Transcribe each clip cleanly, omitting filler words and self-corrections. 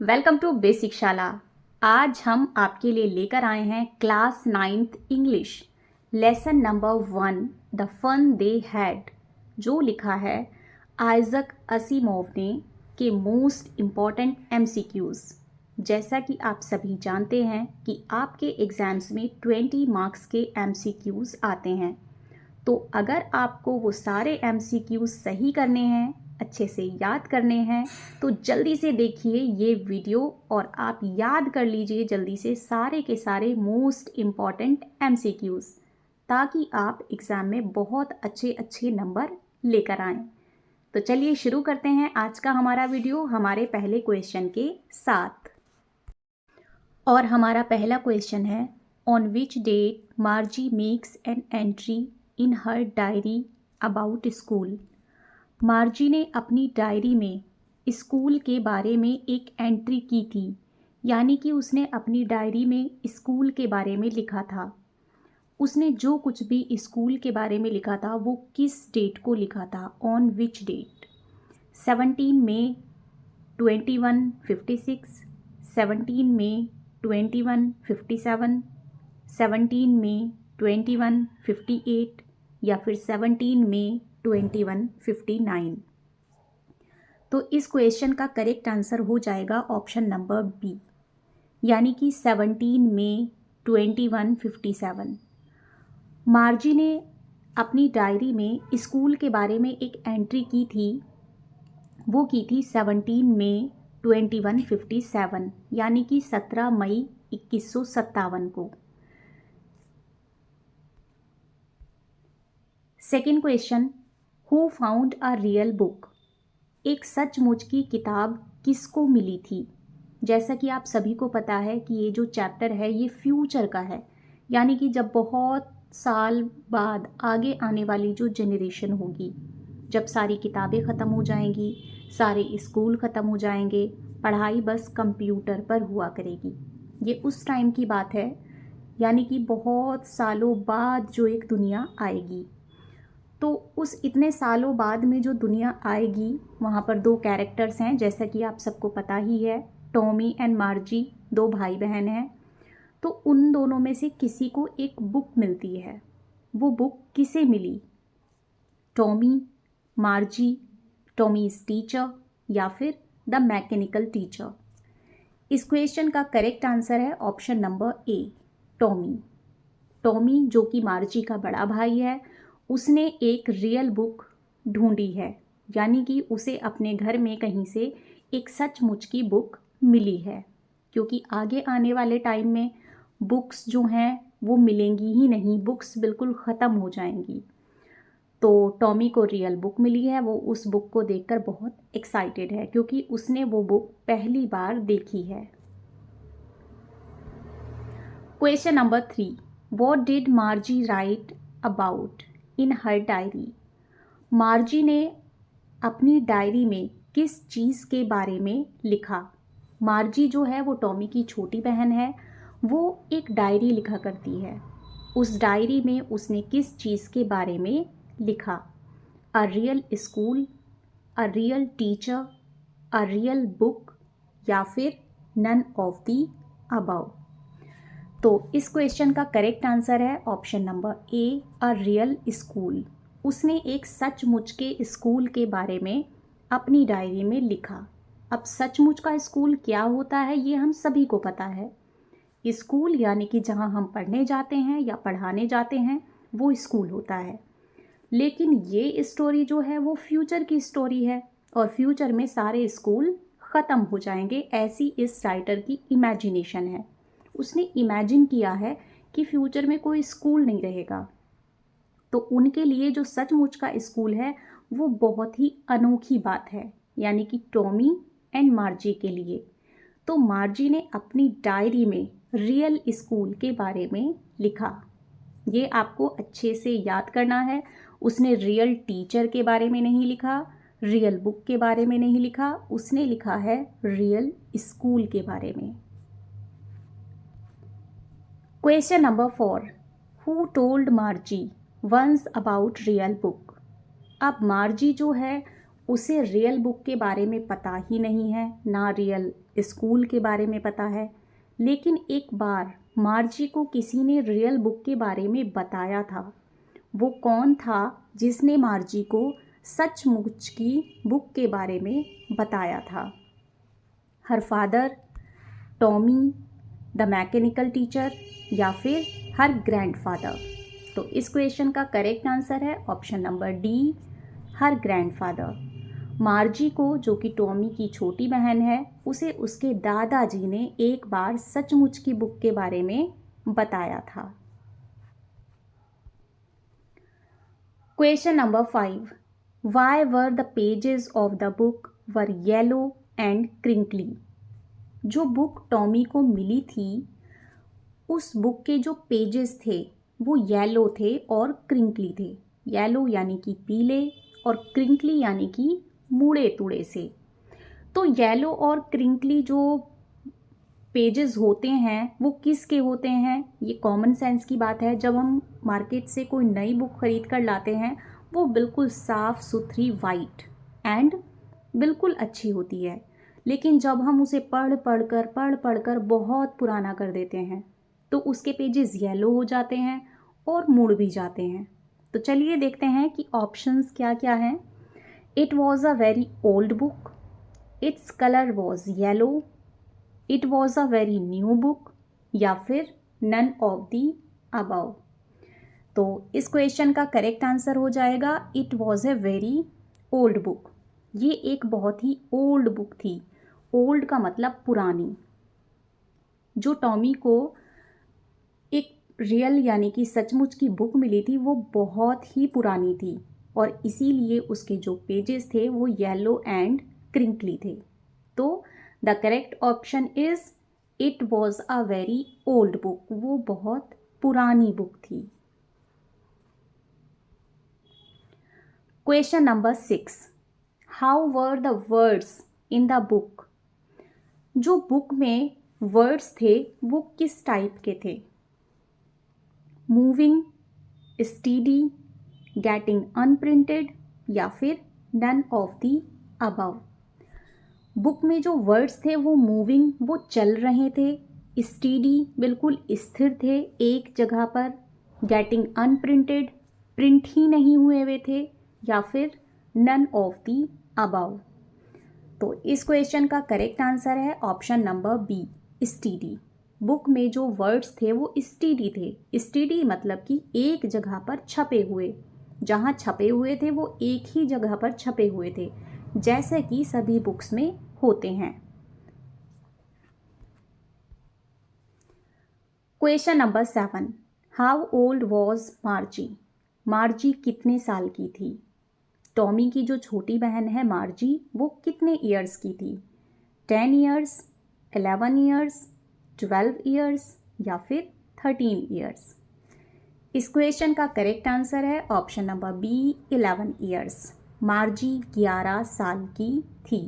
Welcome to basic शाला। आज हम आपके लिए लेकर आए हैं class 9th English lesson number 1 the fun they had, जो लिखा है आइजक असीमोव ने के मोस्ट इम्पॉर्टेंट एमसीक्यूज़। जैसा कि आप सभी जानते हैं कि आपके एग्ज़ाम्स में 20 मार्क्स के एमसीक्यूज़ आते हैं, तो अगर आपको वो सारे एमसीक्यूज़ सही करने हैं, अच्छे से याद करने हैं, तो जल्दी से देखिए ये वीडियो और आप याद कर लीजिए जल्दी से सारे के सारे मोस्ट इम्पॉर्टेंट एमसीक्यूज़, ताकि आप एग्ज़ाम में बहुत अच्छे अच्छे नंबर लेकर आएँ। तो चलिए शुरू करते हैं आज का हमारा वीडियो हमारे पहले क्वेश्चन के साथ। और हमारा पहला क्वेश्चन है, on which date Margie makes an entry in her diary about school. Margie ने अपनी डायरी में स्कूल के बारे में एक एंट्री की थी, यानी कि उसने अपनी डायरी में स्कूल के बारे में लिखा था। उसने जो कुछ भी स्कूल के बारे में लिखा था वो किस डेट को लिखा था, ऑन विच डेट। 17 मई 2156, 17 मई 2157, 17 मई 2158 या फिर 17 मई 2159। तो इस क्वेश्चन का करेक्ट आंसर हो जाएगा ऑप्शन नंबर बी, यानी कि 17 मई 2157। मार्जी ने अपनी डायरी में स्कूल के बारे में एक एंट्री की थी, वो की थी 17 मई 2157, यानी कि 17 मई 2157 को। Second question, who found a real book. एक सचमुच की किताब किसको मिली थी। जैसा कि आप सभी को पता है कि ये जो चैप्टर है ये फ्यूचर का है, यानी कि जब बहुत साल बाद आगे आने वाली जो जनरेशन होगी, जब सारी किताबें ख़त्म हो जाएंगी, सारे स्कूल ख़त्म हो जाएंगे, पढ़ाई बस कंप्यूटर पर हुआ करेगी, ये उस टाइम की बात है, यानी कि बहुत सालों बाद जो एक दुनिया आएगी। तो उस इतने सालों बाद में जो दुनिया आएगी, वहाँ पर दो कैरेक्टर्स हैं, जैसा कि आप सबको पता ही है, टॉमी एंड मार्जी, दो भाई बहन हैं। तो उन दोनों में से किसी को एक बुक मिलती है। वो बुक किसे मिली, टॉमी, मार्जी, टॉमीज टीचर या फिर द मैकेनिकल टीचर। इस क्वेश्चन का करेक्ट आंसर है option number A, Tommy. Tommy जो कि मार्जी का बड़ा भाई है, उसने एक रियल बुक ढूंढी है, यानी कि उसे अपने घर में कहीं से एक सचमुच की बुक मिली है, क्योंकि आगे आने वाले टाइम में बुक्स जो हैं वो मिलेंगी ही नहीं, बुक्स बिल्कुल ख़त्म हो जाएंगी। तो टॉमी को रियल बुक मिली है, वो उस बुक को देखकर बहुत एक्साइटेड है, क्योंकि उसने वो बुक पहली बार देखी है। Question number 3, what did मार्जी right about in her diary. मार्जी ने अपनी डायरी में किस चीज़ के बारे में लिखा। मार्जी जो है वो टॉमी की छोटी बहन है, वो एक डायरी लिखा करती है। उस डायरी में उसने किस चीज़ के बारे में लिखा, a real school, a real teacher, a real book या फिर नन ऑफ दी अबव। तो इस क्वेश्चन का करेक्ट आंसर है option number A, a real school. उसने एक सचमुच के स्कूल के बारे में अपनी डायरी में लिखा। अब सचमुच का स्कूल क्या होता है ये हम सभी को पता है। स्कूल यानी कि जहाँ हम पढ़ने जाते हैं या पढ़ाने जाते हैं, वो स्कूल होता है। लेकिन ये स्टोरी जो है वो फ्यूचर की स्टोरी है, और फ्यूचर में सारे स्कूल ख़त्म हो जाएंगे, ऐसी इस राइटर की इमेजिनेशन है। उसने इमेजिन किया है कि फ्यूचर में कोई स्कूल नहीं रहेगा, तो उनके लिए जो सचमुच का स्कूल है वो बहुत ही अनोखी बात है, यानी कि टॉमी एंड मार्जी के लिए। तो मार्जी ने अपनी डायरी में रियल स्कूल के बारे में लिखा। ये आपको अच्छे से याद करना है। उसने रियल टीचर के बारे में नहीं लिखा, रियल बुक के बारे में नहीं लिखा, उसने लिखा है रियल स्कूल के बारे में। Question number 4, who told Margie once about real book. अब मार्जी जो है उसे रियल बुक के बारे में पता ही नहीं है, ना रियल स्कूल के बारे में पता है। लेकिन एक बार मार्जी को किसी ने रियल बुक के बारे में बताया था। वो कौन था जिसने मार्जी को सचमुच की बुक के बारे में बताया था? Her father, Tommy the mechanical teacher, या फिर हर ग्रैंडफादर? तो इस क्वेश्चन का करेक्ट आंसर है ऑप्शन नंबर डी, हर ग्रैंडफादर। मार्जी को, जो कि टॉमी की छोटी बहन है, उसे उसके दादाजी ने एक बार सचमुच की बुक के बारे में बताया था। Question number 5, why were the pages of the book were yellow and crinkly? जो बुक टॉमी को मिली थी, उस बुक के जो पेजेस थे वो येलो थे और क्रिंकली थे। येलो यानी कि पीले और क्रिंकली यानी कि मुड़े तुड़े से। तो येलो और क्रिंकली जो पेजेस होते हैं वो किसके होते हैं? ये कॉमन सेंस की बात है। जब हम मार्केट से कोई नई बुक खरीद कर लाते हैं वो बिल्कुल साफ़ सुथरी वाइट एंड बिल्कुल अच्छी होती है, लेकिन जब हम उसे पढ़ पढ़ कर बहुत पुराना कर देते हैं तो उसके पेजेस येलो हो जाते हैं और मुड़ भी जाते हैं। तो चलिए देखते हैं कि ऑप्शंस क्या क्या हैं। It was a very old book, its colour was yellow, it was a very new book, या फिर नन ऑफ दी अबव? तो इस क्वेश्चन का करेक्ट आंसर हो जाएगा it was a very old book. ये एक बहुत ही ओल्ड बुक थी। ओल्ड का मतलब पुरानी। जो टॉमी को एक रियल यानी कि सचमुच की बुक मिली थी वो बहुत ही पुरानी थी और इसीलिए उसके जो पेजेस थे वो येलो एंड क्रिंकली थे। तो the correct option is it was a very old book. वो बहुत पुरानी बुक थी। Question number 6, how were the words in the book? जो बुक में वर्ड्स थे वो किस टाइप के थे? मूविंग, स्टीडी, गेटिंग अनप्रिंटेड, या फिर none of the above? Book में जो वर्ड्स थे वो मूविंग, वो चल रहे थे। स्टीडी, बिल्कुल स्थिर थे एक जगह पर। गेटिंग अनप्रिंटेड, प्रिंट ही नहीं हुए हुए थे, या फिर नन ऑफ दी अबव? तो इस क्वेश्चन का करेक्ट आंसर है option number B, steady. Book में जो वर्ड्स थे वो स्टीडी थे। स्टीडी मतलब कि एक जगह पर छपे हुए। जहाँ छपे हुए थे वो एक ही जगह पर छपे हुए थे, जैसे कि सभी बुक्स में होते हैं। Question number 7, how old was मार्जी? मार्जी कितने साल की थी? टॉमी की जो छोटी बहन है मार्जी, वो कितने ईयर्स की थी? 10 ईयर्स, 11 ईयर्स, 12 ईयर्स, या फिर 13 ईयर्स? इस क्वेश्चन का करेक्ट आंसर है option number B, 11 years. Margie 11 साल की थी।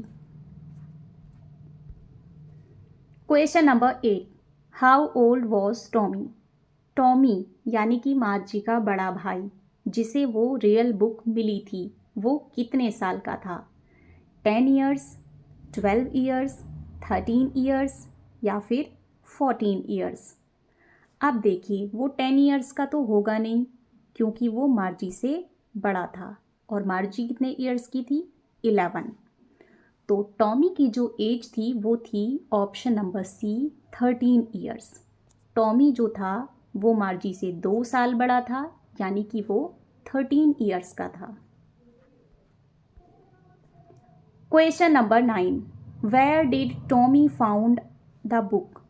Question number 8, how old was Tommy? Tommy यानी कि मार्जी का बड़ा भाई, जिसे वो रियल बुक मिली थी, वो कितने साल का था? 10 ईयर्स, 12 ईयर्स, 13 ईयर्स, या फिर 14 ईयर्स? अब देखिए, वो 10 ईयर्स का तो होगा नहीं क्योंकि वो मार्जी से बड़ा था, और मार्जी कितने ईयर्स की थी? 11। तो टॉमी की जो एज थी वो थी option number C, 13 years. Tommy जो था वो मार्जी से 2 साल बड़ा था, यानी कि वो 13 ईयर्स का था। Question number 9, where did Tommy found the book?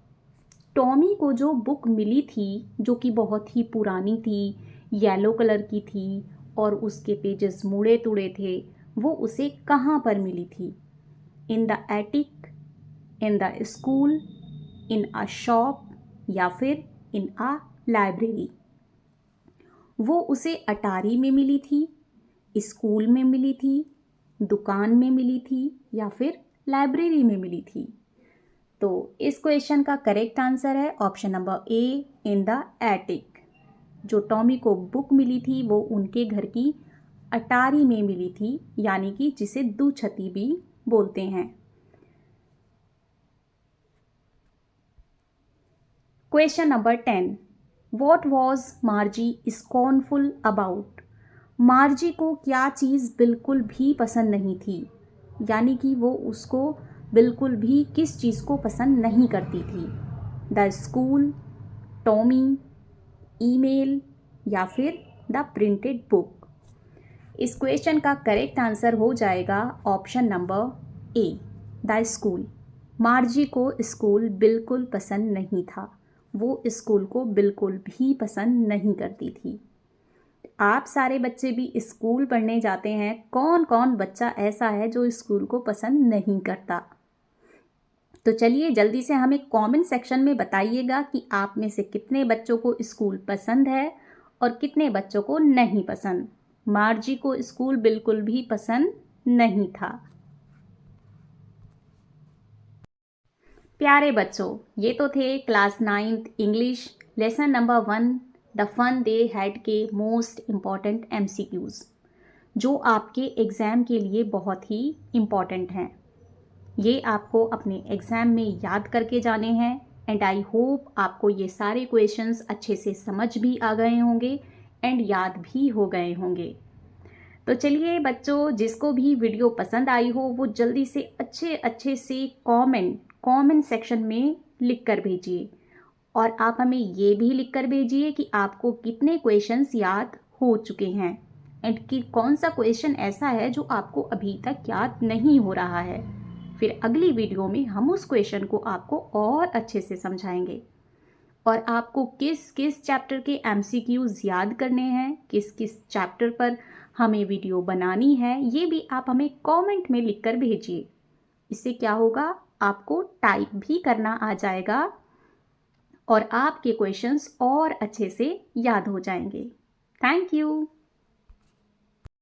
Tommy को जो बुक मिली थी, जो कि बहुत ही पुरानी थी, येलो कलर की थी और उसके पेजेस मुड़े तुड़े थे, वो उसे कहाँ पर मिली थी? In the attic, in the school, in a shop, या फिर इन अ लाइब्रेरी? वो उसे अटारी में मिली थी, स्कूल में मिली थी, दुकान में मिली थी, या फिर लाइब्रेरी में मिली थी? तो इस क्वेश्चन का करेक्ट आंसर है option number A, in the attic. जो टॉमी को बुक मिली थी वो उनके घर की अटारी में मिली थी, यानी कि जिसे दुछती भी बोलते हैं। Question number 10, what was Margie scornful about? Margie को क्या चीज़ बिल्कुल भी पसंद नहीं थी, यानी कि वो उसको बिल्कुल भी किस चीज़ को पसंद नहीं करती थी? द स्कूल, टॉमी, ईमेल या फिर द प्रिंटेड बुक? इस क्वेश्चन का करेक्ट आंसर हो जाएगा option number A, the school. मार्जी को स्कूल बिल्कुल पसंद नहीं था, वो स्कूल को बिल्कुल भी पसंद नहीं करती थी। आप सारे बच्चे भी स्कूल पढ़ने जाते हैं, कौन कौन बच्चा ऐसा है जो स्कूल को पसंद नहीं करता? तो चलिए जल्दी से हमें कमेंट सेक्शन में बताइएगा कि आप में से कितने बच्चों को स्कूल पसंद है और कितने बच्चों को नहीं पसंद। मार्जी को स्कूल बिल्कुल भी पसंद नहीं था। प्यारे बच्चों, ये तो थे class 9th English lesson number 1 the fun they had के मोस्ट इम्पॉर्टेंट MCQs, जो आपके एग्ज़ाम के लिए बहुत ही इम्पॉर्टेंट हैं। ये आपको अपने एग्ज़ाम में याद करके जाने हैं एंड आई होप आपको ये सारे क्वेश्चंस अच्छे से समझ भी आ गए होंगे एंड याद भी हो गए होंगे। तो चलिए बच्चों, जिसको भी वीडियो पसंद आई हो वो जल्दी से अच्छे से कमेंट सेक्शन में लिख कर भेजिए, और आप हमें ये भी लिख कर भेजिए कि आपको कितने क्वेश्चंस याद हो चुके हैं एंड कि कौन सा क्वेश्चन ऐसा है जो आपको अभी तक याद नहीं हो रहा है। फिर अगली वीडियो में हम उस क्वेश्चन को आपको और अच्छे से समझाएंगे, और आपको किस किस चैप्टर के MCQs याद करने हैं, किस किस चैप्टर पर हमें वीडियो बनानी है, ये भी आप हमें कमेंट में लिख कर भेजिए। इससे क्या होगा, आपको टाइप भी करना आ जाएगा और आपके क्वेश्चंस और अच्छे से याद हो जाएंगे। Thank you.